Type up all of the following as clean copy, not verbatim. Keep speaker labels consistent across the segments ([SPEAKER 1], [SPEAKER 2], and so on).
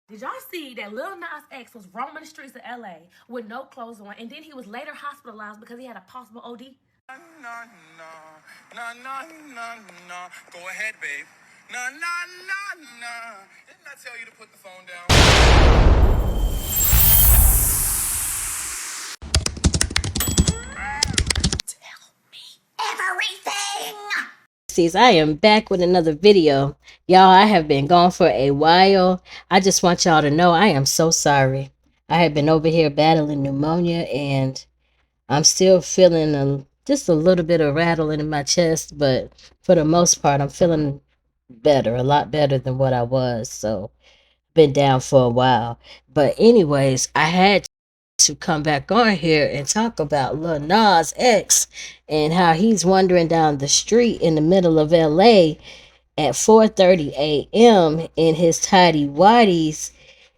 [SPEAKER 1] Did y'all see that Lil Nas X was roaming the streets of LA with no clothes on, and then he was later hospitalized because he had a possible OD? No, no, no, no, no, no. Go ahead, babe. No, no, no, no. Didn't I tell you to put the phone down? Tell me everything.
[SPEAKER 2] I am back with another video. Y'all, I have been gone for a while. I just want y'all to know I am so sorry. I have been over here battling pneumonia and I'm still feeling just a little bit of rattling in my chest, but for the most part, I'm feeling better, a lot better than what I was. So, been down for a while. But anyways, I had to come back on here and talk about Lil Nas X and how he's wandering down the street in the middle of LA at 4:30 a.m. in his tidy whities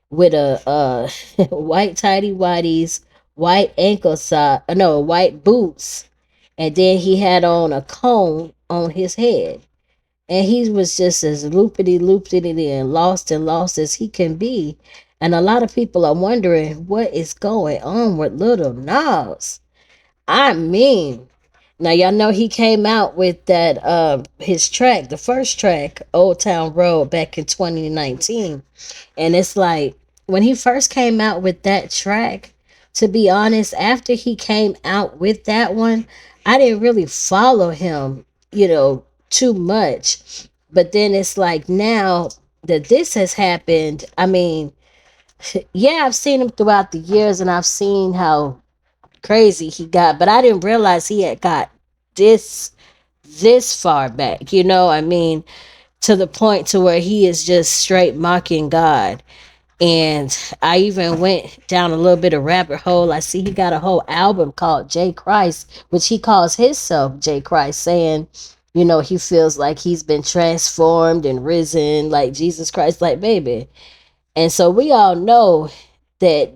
[SPEAKER 2] with a white tidy whities, white ankle sock, no, white boots, and then he had on a cone on his head. And he was just as loopity and lost as he can be. And a lot of people are wondering what is going on with Little Nas. I mean, now y'all know he came out with that his track, the first track, Old Town Road, back in 2019. And it's like when he first came out with that track, to be honest, after he came out with that one, I didn't really follow him, too much. But then it's like now that this has happened, I mean, yeah, I've seen him throughout the years and I've seen how crazy he got, but I didn't realize he had got this this far back, I mean, to the point to where he is just straight mocking God. And I even went down a little bit of rabbit hole. I see he got a whole album called J Christ, which he calls himself J Christ, saying, he feels like he's been transformed and risen like Jesus Christ, like baby. And so we all know that,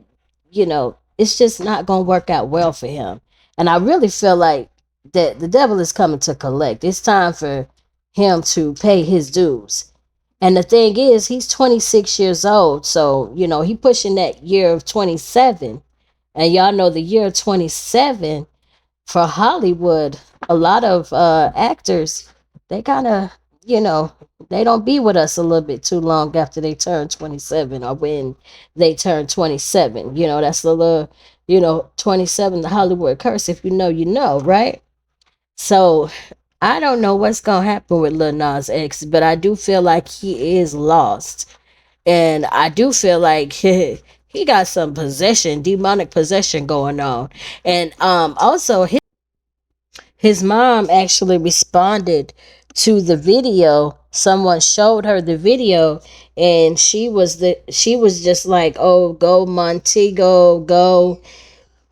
[SPEAKER 2] it's just not going to work out well for him. And I really feel like that the devil is coming to collect. It's time for him to pay his dues. And the thing is, he's 26 years old. So, he pushing that year of 27. And y'all know the year of 27 for Hollywood, a lot of actors, they kind of, you know, they don't be with us a little bit too long after they turn 27 or when they turn 27. That's the little, 27, the Hollywood curse. If you know, you know, right? So I don't know what's going to happen with Lil Nas X, but I do feel like he is lost. And I do feel like he got some possession, demonic possession going on. And also his mom actually responded to the video. Someone showed her the video and she was just like, "Oh, go Montego, go.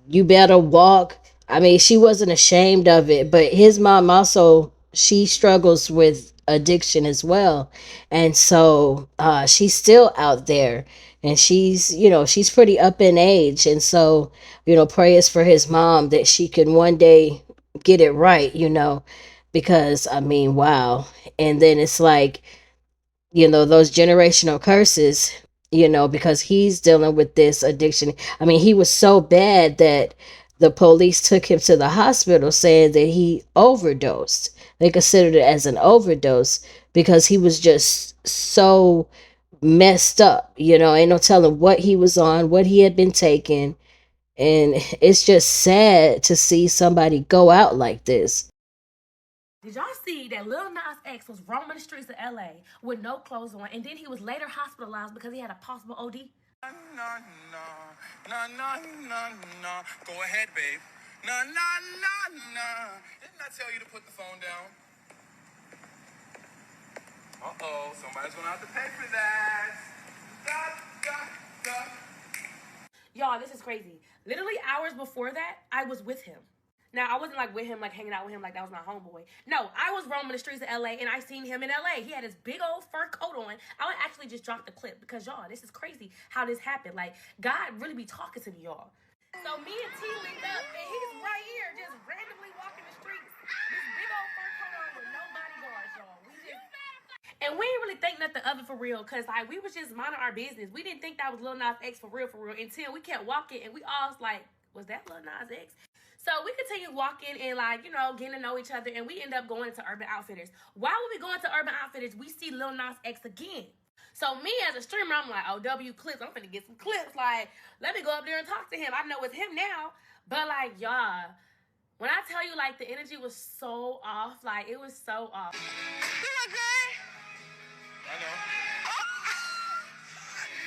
[SPEAKER 2] You better walk." I mean, she wasn't ashamed of it, but his mom also, she struggles with addiction as well. And so she's still out there and she's pretty up in age. And so, prayers for his mom that she can one day get it right, because I mean, wow. And then it's like, those generational curses, because he's dealing with this addiction. I mean, he was so bad that the police took him to the hospital saying that he overdosed. They considered it as an overdose because he was just so messed up. Ain't no telling what he was on, what he had been taking. And it's just sad to see somebody go out like this.
[SPEAKER 1] Did y'all see that Lil Nas X was roaming the streets of LA with no clothes on, and then he was later hospitalized because he had a possible OD? No, no, no, no, no, no. Go ahead, babe. No, no, no, no. Didn't I tell you to put the phone down? Uh-oh, somebody's gonna have to pay for that. Da, da, da. Y'all, this is crazy. Literally hours before that, I was with him. Now, I wasn't like with him, like hanging out with him like that was my homeboy. No, I was roaming the streets of LA and I seen him in LA. He had his big old fur coat on. I would actually just drop the clip because y'all, this is crazy how this happened. Like, God really be talking to me, y'all. So me and T linked up and he's right here just randomly walking the streets. This big old fur coat on with no bodyguards, y'all. And we didn't really think nothing of it for real, cause like we was just minding our business. We didn't think that was Lil Nas X for real, until we kept walking and we all was like, was that Lil Nas X? So we continued walking and like, you know, getting to know each other, and we end up going into Urban Outfitters. While we going to Urban Outfitters, we see Lil Nas X again. So me as a streamer, I'm like, oh, W clips. I'm finna get some clips. Like, let me go up there and talk to him. I know it's him now. But like, y'all, when I tell you, like, the energy was so off, like, it was so off.
[SPEAKER 3] You look good. I know.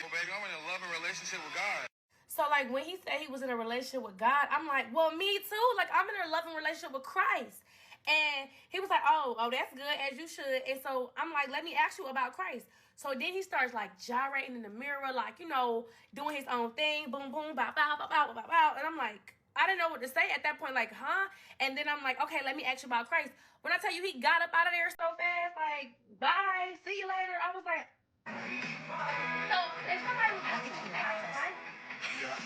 [SPEAKER 3] Well, baby, I'm in a loving relationship with God.
[SPEAKER 1] So, like, when he said he was in a relationship with God, I'm like, well, me too. Like, I'm in a loving relationship with Christ. And he was like, oh, that's good, as you should. And so I'm like, let me ask you about Christ. So then he starts, like, gyrating in the mirror, like, you know, doing his own thing. Boom, boom, bow, bow, bow, bow, bow, bow. And I'm like, I didn't know what to say at that point, like, huh? And then I'm like, okay, let me ask you about Christ. When I tell you he got up out of there so fast, like, bye, see you later. I was like, so if somebody was asking you about Christ,
[SPEAKER 3] Yeah.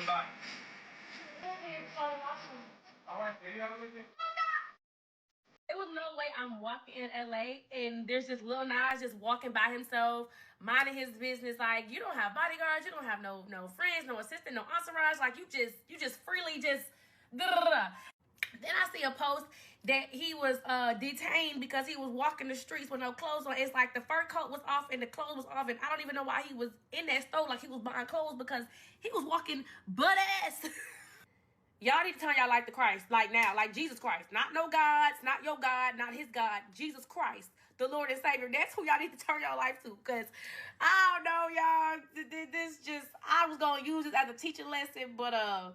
[SPEAKER 3] Bye. All right, there you have it.
[SPEAKER 1] there was no way I'm walking in LA and there's this Lil Nas just walking by himself, minding his business. Like, you don't have bodyguards, you don't have no friends, no assistant, no entourage. Like, you just freely just. Then I see a post that he was detained because he was walking the streets with no clothes on. It's like the fur coat was off and the clothes was off, and I don't even know why he was in that store like he was buying clothes, because he was walking butt ass. Y'all need to turn y'all life to Christ, like now, like Jesus Christ. Not no gods, not your God, not his God. Jesus Christ, the Lord and Savior. That's who y'all need to turn y'all life to. Because I don't know, y'all. This just, I was going to use it as a teaching lesson, but I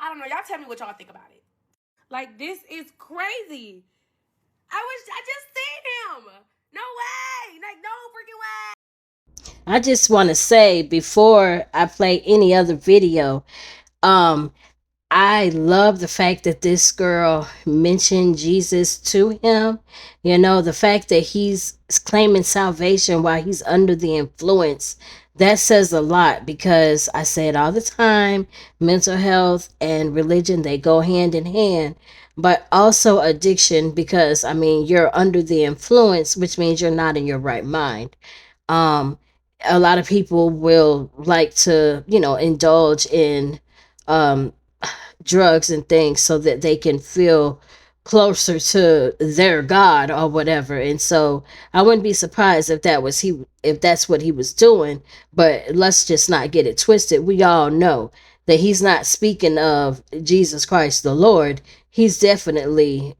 [SPEAKER 1] don't know. Y'all tell me what y'all think about it. Like, this is crazy. I just seen him. No way. Like, no freaking way.
[SPEAKER 2] I just want to say before I play any other video, I love the fact that this girl mentioned Jesus to him. You know, the fact that he's claiming salvation while he's under the influence, that says a lot, because I say it all the time, mental health and religion, they go hand in hand, but also addiction, because I mean, you're under the influence, which means you're not in your right mind. Um, a lot of people will like to, you know, indulge in um drugs and things so that they can feel closer to their God or whatever. And so I wouldn't be surprised if if that's what he was doing. But let's just not get it twisted. We all know that he's not speaking of Jesus Christ the Lord. He's definitely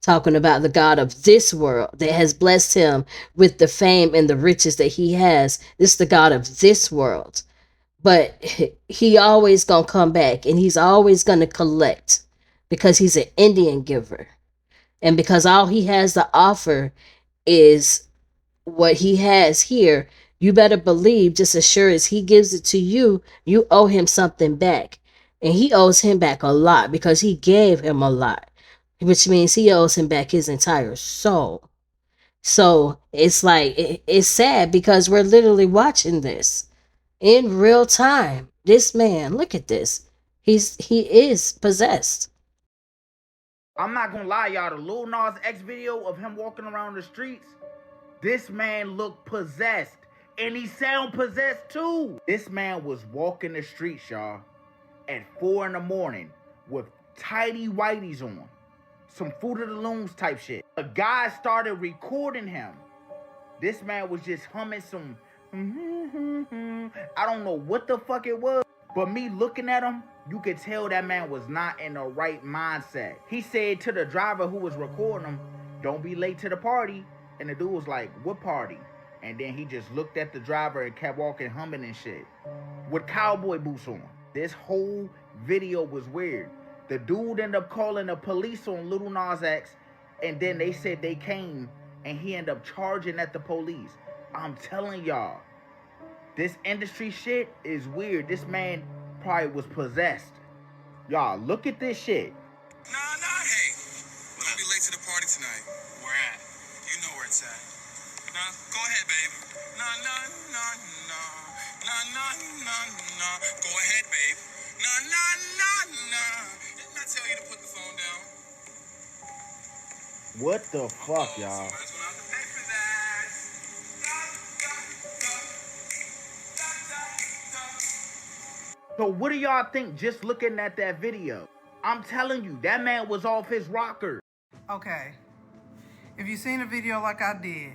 [SPEAKER 2] talking about the God of this world that has blessed him with the fame and the riches that he has. This is the God of this world, but he always gonna come back, and he's always gonna collect, because he's an Indian giver, and because all he has to offer is what he has here. You better believe, just as sure as he gives it to you, you owe him something back. And he owes him back a lot, because he gave him a lot, which means he owes him back his entire soul. So it's like, it's sad, because we're literally watching this in real time. This man, look at this. He is possessed.
[SPEAKER 4] I'm not gonna lie, y'all. The Lil Nas X video of him walking around the streets, this man looked possessed. And he sound possessed too. This man was walking the streets, y'all, at 4 in the morning with tidy whities on. Some Fruit of the Looms type shit. A guy started recording him. This man was just humming some I don't know what the fuck it was, but me looking at him, you could tell that man was not in the right mindset. He said to the driver who was recording him, "Don't be late to the party." And the dude was like, "What party?" And then he just looked at the driver and kept walking, humming and shit, with cowboy boots on. This whole video was weird. The dude ended up calling the police on Lil Nas X, and then they said they came, and he ended up charging at the police. I'm telling y'all, this industry shit is weird. This man probably was possessed. Y'all, look at this shit.
[SPEAKER 3] Nah, hey. Don't be late to the party tonight. Where at? You know where it's at. Nah, go ahead, babe. Nah. Nah. Go ahead, babe. Nah. tell you to put the phone down?
[SPEAKER 4] What the fuck, y'all?
[SPEAKER 3] Somebody's gonna have to pay for that.
[SPEAKER 4] So what do y'all think just looking at that video? I'm telling you, that man was off his rocker.
[SPEAKER 5] Okay, if you seen a video like I did,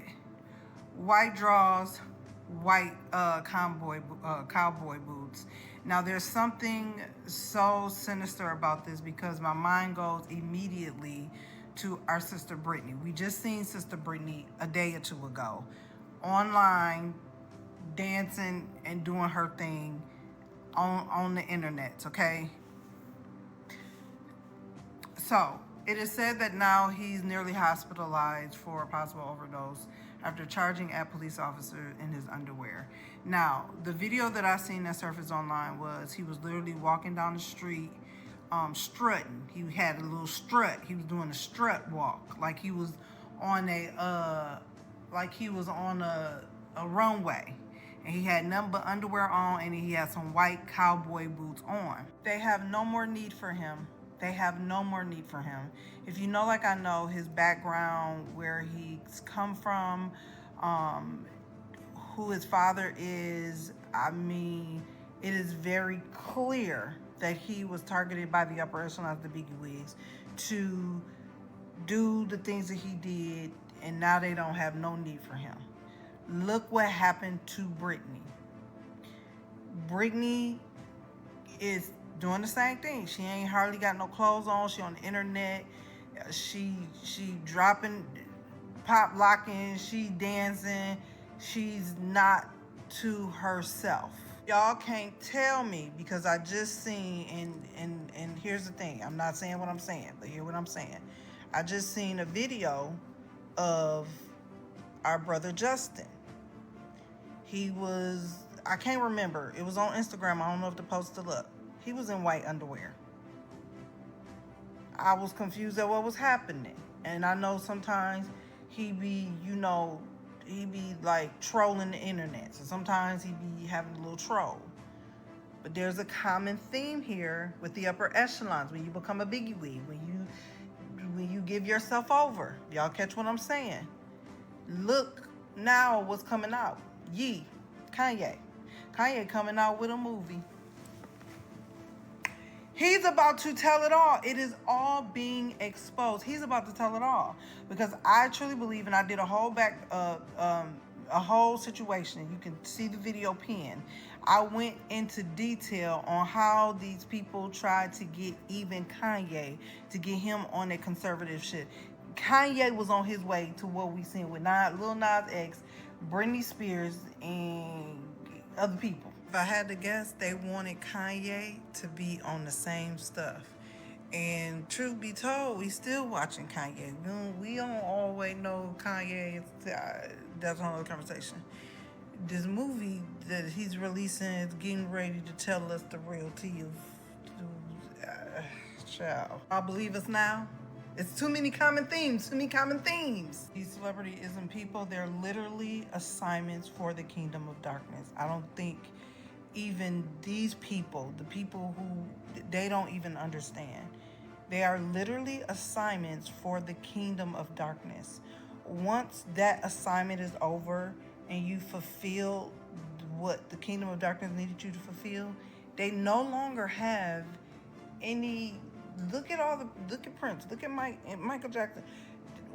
[SPEAKER 5] white drawers, white cowboy boots. Now there's something so sinister about this because my mind goes immediately to our sister Brittany. We just seen Sister Brittany a day or two ago online dancing and doing her thing on the internet, okay? So it is said that now he's nearly hospitalized for a possible overdose after charging at police officer in his underwear. Now, the video that I seen that surfaced online was he was literally walking down the street, strutting. He had a little strut. He was doing a strut walk, like he was on a runway. And he had nothing but underwear on, and he had some white cowboy boots on. They have no more need for him. They have no more need for him. If you know, like I know, his background, where he's come from, who his father is, I mean, it is very clear that he was targeted by the upper echelons, the bigwigs, to do the things that he did, and now they don't have no need for him. Look what happened to Brittany. Brittany is doing the same thing. She ain't hardly got no clothes on. She on the internet. She dropping, pop locking. She dancing. She's not to herself. Y'all can't tell me, because I just seen, and here's the thing. I'm not saying what I'm saying, but hear what I'm saying. I just seen a video of our brother Justin. He was, I can't remember. It was on Instagram. I don't know if the post still up. He was in white underwear. I was confused at what was happening. And I know sometimes he be, he be like trolling the internet. So sometimes he be having a little troll. But there's a common theme here with the upper echelons. When you become a biggie, when you give yourself over. Y'all catch what I'm saying? Look now what's coming out. Kanye coming out with a movie. He's about to tell it all. It is all being exposed. He's about to tell it all, because I truly believe, and I did a whole situation. You can see the video pinned. I went into detail on how these people tried to get even Kanye, to get him on that conservative shit. Kanye was on his way to what we seen with Lil Nas X, Britney Spears, and other people. If I had to guess, they wanted Kanye to be on the same stuff. And truth be told, we still watching Kanye. We don't always know Kanye. That's another conversation. This movie that he's releasing is getting ready to tell us the real tea of child. I'll believe us now. It's too many common themes. These celebrity-ism people, they're literally assignments for the kingdom of darkness. I don't think even these people, the people who, they don't even understand. They are literally assignments for the kingdom of darkness. Once that assignment is over and you fulfill what the kingdom of darkness needed you to fulfill, they no longer have any. Look at Prince, look at Michael Jackson.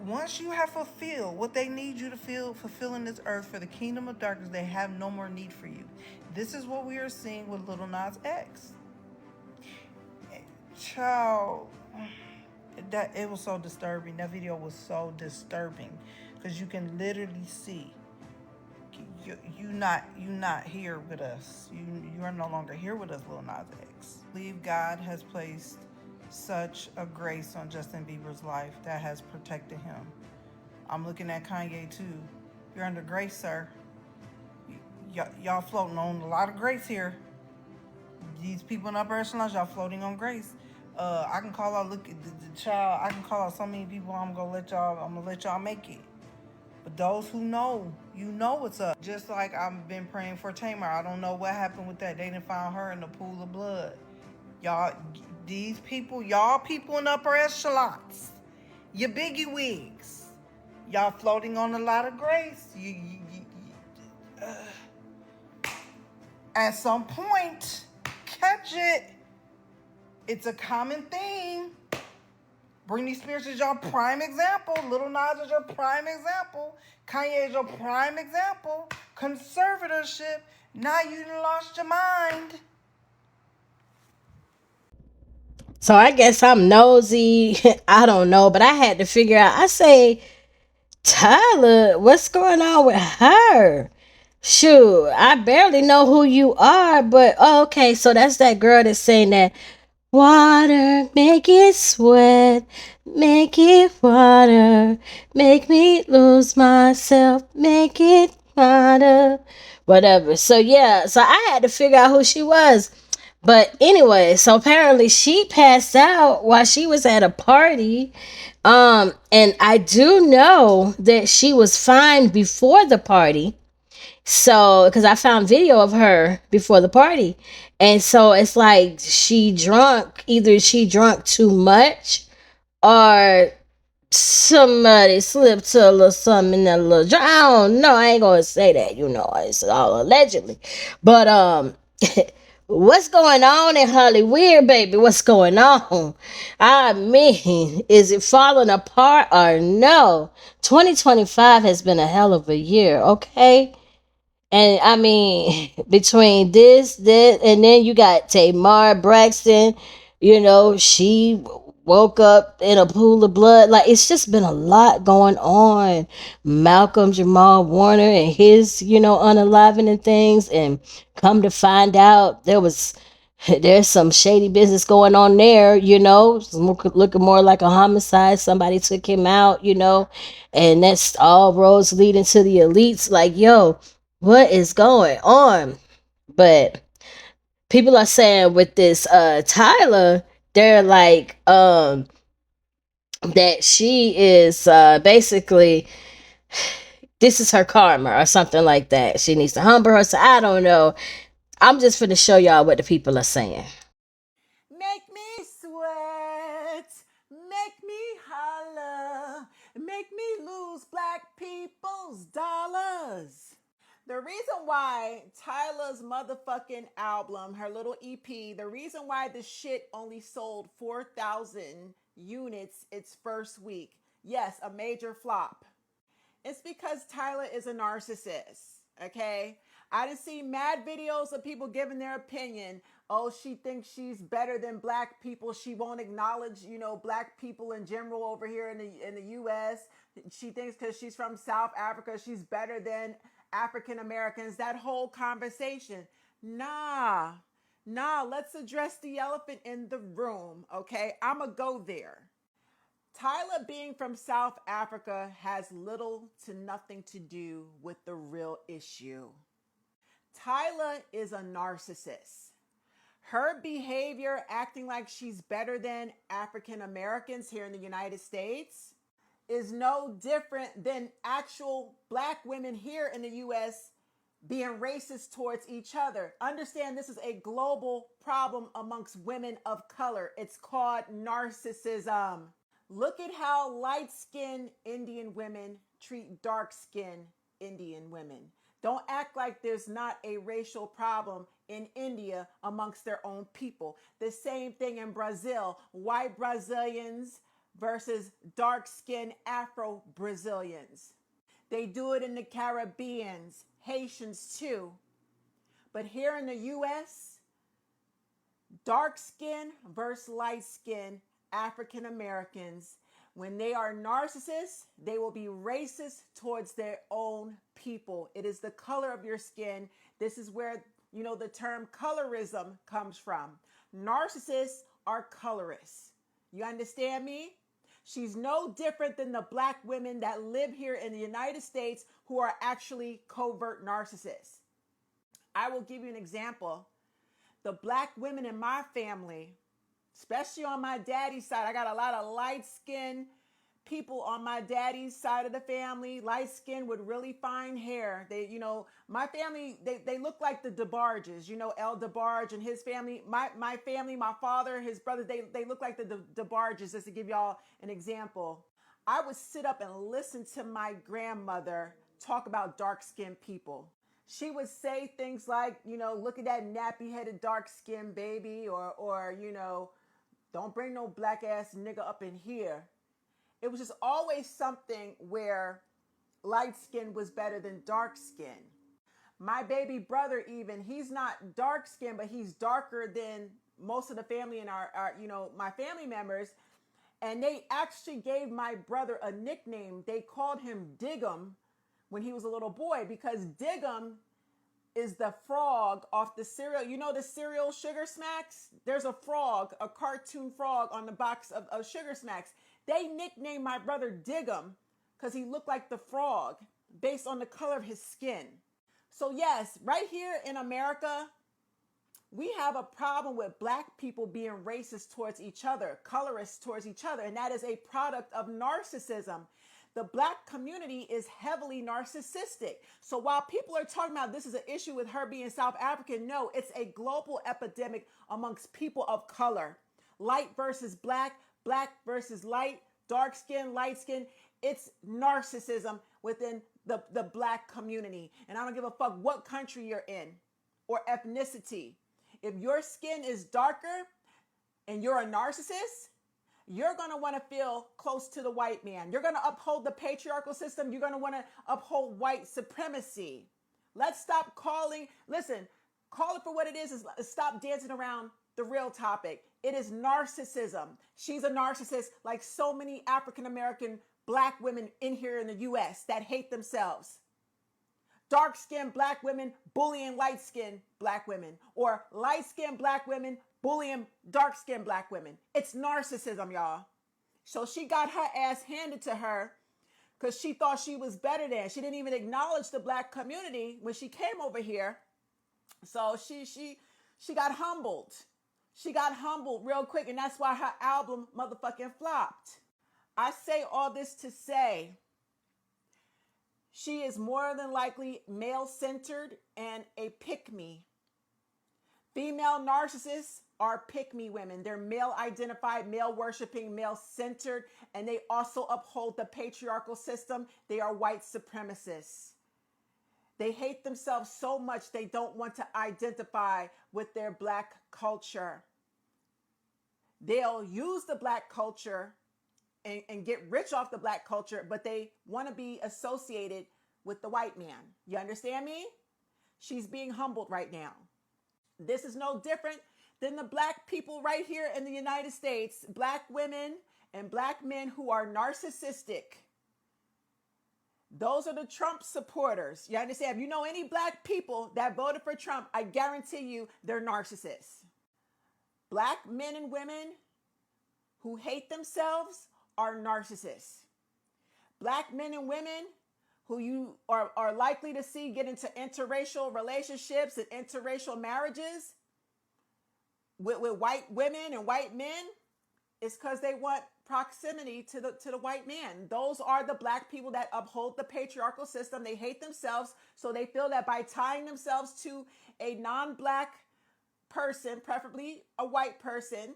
[SPEAKER 5] Once you have fulfilled what they need you to fulfill in this earth for the kingdom of darkness, they have no more need for you. This is what we are seeing with Lil Nas X. Child, it was so disturbing. That video was so disturbing, because you can literally see you not here with us. You are no longer here with us, Lil Nas X. I believe God has placed such a grace on Justin Bieber's life that has protected him. I'm looking at Kanye too. You're under grace, sir. Y'all floating on a lot of grace here. These people in upper echelons, y'all floating on grace. I can call out, look at the child. I can call out so many people. I'm gonna let y'all make it. But those who know, you know what's up. Just like I've been praying for Tamar. I don't know what happened with that. They didn't find her in the pool of blood. Y'all, these people, y'all people in upper echelons, your biggie wigs, y'all floating on a lot of grace. At some point, catch it. It's a common theme. Britney Spears is your prime example. Lil Nas is your prime example. Kanye is your prime example. Conservatorship. Now you done lost your mind.
[SPEAKER 2] So I guess I'm nosy. I don't know, but I had to figure out. I say, Tyler, what's going on with her? Shoot, I barely know who you are, but oh, okay, so that's that girl that's saying that water, make it sweat, make it water, make me lose myself, make it water, whatever. So yeah, so I had to figure out who she was. But anyway, so apparently she passed out while she was at a party. And I do know that she was fine before the party. So, because I found video of her before the party. And so it's like either she drunk too much or somebody slipped a little something in that little drink. I don't know. I ain't gonna say that, it's all allegedly. But what's going on in Hollywoerd, baby? What's going on? I mean, is it falling apart or no? 2025 has been a hell of a year, okay? And I mean, between this, and then you got Tamar Braxton, she woke up in a pool of blood. Like, it's just been a lot going on. Malcolm Jamal Warner and his, unalivening things. And come to find out, there's some shady business going on there, looking more like a homicide. Somebody took him out, and that's all roads leading to the elites. Like, yo, what is going on? But people are saying with this Tyla, they're like that she is basically, this is her karma or something like that. She needs to humble herself. I don't know. I'm just going to show y'all what the people are saying.
[SPEAKER 6] Make me sweat, make me holler, make me lose black people's dollars. The reason why Tyla's motherfucking album, her little EP, the reason why the shit only sold 4,000 units its first week, yes, a major flop. It's because Tyla is a narcissist, okay? I done see mad videos of people giving their opinion. Oh, she thinks she's better than black people. She won't acknowledge, black people in general over here in the U.S. She thinks because she's from South Africa, she's better than African Americans. That whole conversation. Nah, let's address the elephant in the room, okay? I'ma go there. Tyla being from South Africa has little to nothing to do with the real issue. Tyla is a narcissist. Her behavior, acting like she's better than African Americans here in the United States, is no different than actual black women here in the U.S. being racist towards each other. Understand, this is a global problem amongst women of color. It's called narcissism. Look at how light-skinned Indian women treat dark-skinned Indian women. Don't act like there's not a racial problem in India amongst their own people. The same thing in Brazil. White Brazilians versus dark-skinned Afro-Brazilians. They do it in the Caribbeans, Haitians too. But here in the U.S., dark skin versus light skin African Americans, when they are narcissists, they will be racist towards their own people. It is the color of your skin. This is where, the term colorism comes from. Narcissists are colorists. You understand me? She's no different than the black women that live here in the United States who are actually covert narcissists. I will give you an example. The black women in my family, especially on my daddy's side, I got a lot of light-skinned people on my daddy's side of the family, light skin with really fine hair. They, you know, my family, they look like the DeBarges, you know, El DeBarge and his family. My family, my father, his brothers, they look like the DeBarges, just to give y'all an example. I would sit up and listen to my grandmother talk about dark-skinned people. She would say things like, you know, look at that nappy-headed dark-skinned baby, or, you know, don't bring no black-ass nigga up in here. It was just always something where light skin was better than dark skin. My baby brother, even, he's not dark skin, but he's darker than most of the family and our you know, my family members. And they actually gave my brother a nickname. They called him Diggum when he was a little boy, because Diggum is the frog off the cereal. You know the cereal Sugar Smacks? There's a frog, a cartoon frog on the box of Sugar Smacks. They nicknamed my brother Diggum because he looked like the frog based on the color of his skin. So yes, right here in America, we have a problem with black people being racist towards each other, colorist towards each other, and that is a product of narcissism. The black community is heavily narcissistic. So while people are talking about this is an issue with her being South African, no, it's a global epidemic amongst people of color. Light versus black, black versus light, dark skin, light skin. It's narcissism within the black community. And I don't give a fuck what country you're in or ethnicity. If your skin is darker and you're a narcissist, you're going to want to feel close to the white man. You're going to uphold the patriarchal system. You're going to want to uphold white supremacy. Let's stop calling, listen, call it for what it is stop dancing around the real topic. It is narcissism. She's a narcissist, like so many African-American black women in here in the U.S. that hate themselves. Dark-skinned black women bullying light-skinned black women, or light-skinned black women bullying dark-skinned black women. It's narcissism, y'all. So she got her ass handed to her because she thought she was better than. She didn't even acknowledge the black community when she came over here. So she got humbled. She got humbled real quick, and that's why her album motherfucking flopped. I say all this to say she is more than likely male-centered and a pick-me. Female narcissists are pick-me women. They're male-identified, male-worshipping, male-centered, and they also uphold the patriarchal system. They are white supremacists. They hate themselves so much they don't want to identify with their black culture. They'll use the black culture and get rich off the black culture, but they want to be associated with the white man. You understand me? She's being humbled right now. This is no different than the black people right here in the United States, black women and black men who are narcissistic. Those are the Trump supporters. You understand? If you know any black people that voted for Trump, I guarantee you they're narcissists. Black men and women who hate themselves are narcissists. Black men and women who you are likely to see get into interracial relationships and interracial marriages with white women and white men, it's because they want proximity to the white man. Those are the black people that uphold the patriarchal system. They hate themselves, so they feel that by tying themselves to a non-black person, preferably a white person,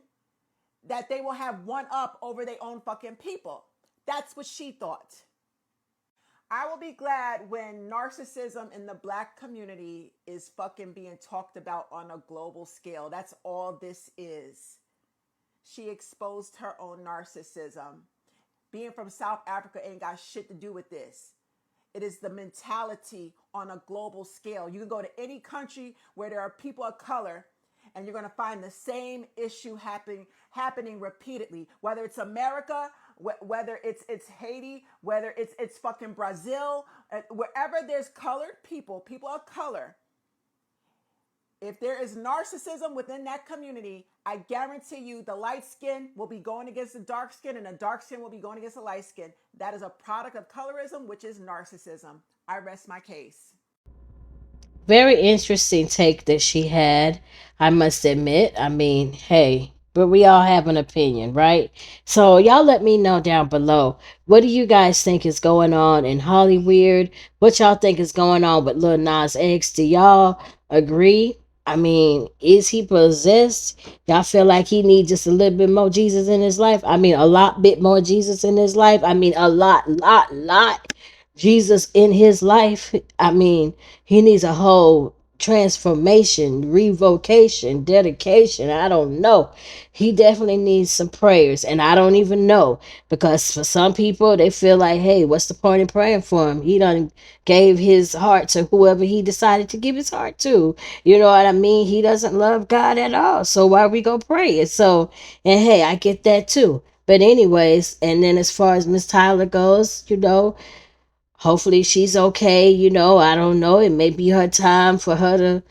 [SPEAKER 6] that they will have one up over their own fucking people. That's what she thought. I will be glad when narcissism in the black community is fucking being talked about on a global scale. That's all this is. She exposed her own narcissism. Being from South Africa ain't got shit to do with this. It is the mentality on a global scale. You can go to any country where there are people of color, and you're going to find the same issue happening repeatedly. Whether it's America, whether it's Haiti, whether it's fucking Brazil, wherever there's colored people of color. If there is narcissism within that community, I guarantee you the light skin will be going against the dark skin, and the dark skin will be going against the light skin. That is a product of colorism, which is narcissism. I rest my case.
[SPEAKER 2] Very interesting take that she had, I must admit. I mean, hey, but we all have an opinion, right? So y'all let me know down below. What do you guys think is going on in Hollyweird? What y'all think is going on with Lil Nas X? Do y'all agree? I mean, is he possessed? Y'all feel like he needs just a little bit more Jesus in his life? I mean, a lot bit more Jesus in his life. I mean, a lot Jesus in his life. I mean, he needs a whole transformation, revocation, dedication. I don't know. He definitely needs some prayers, and I don't even know, because for some people they feel like, hey, what's the point in praying for him? He done gave his heart to whoever he decided to give his heart to. You know what I mean? He doesn't love God at all, so why we go pray? And so, and hey, I get that too. But anyways, and then as far as Miss Tyler goes, hopefully she's okay. I don't know, it may be her time for her to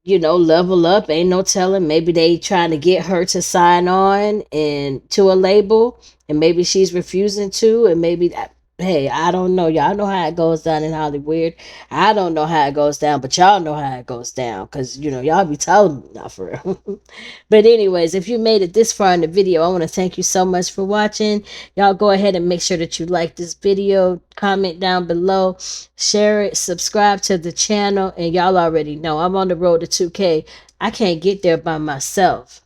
[SPEAKER 2] level up. Ain't no telling. Maybe they trying to get her to sign on and to a label, and maybe she's refusing to, and maybe that. Hey, I don't know. Y'all know how it goes down in Hollywood. I don't know how it goes down, but y'all know how it goes down, because y'all be telling me, not for real. But anyways, if you made it this far in the video, I want to thank you so much for watching. Y'all go ahead and make sure that you like this video, comment down below, share it, subscribe to the channel, and y'all already know I'm on the road to 2K. I can't get there by myself.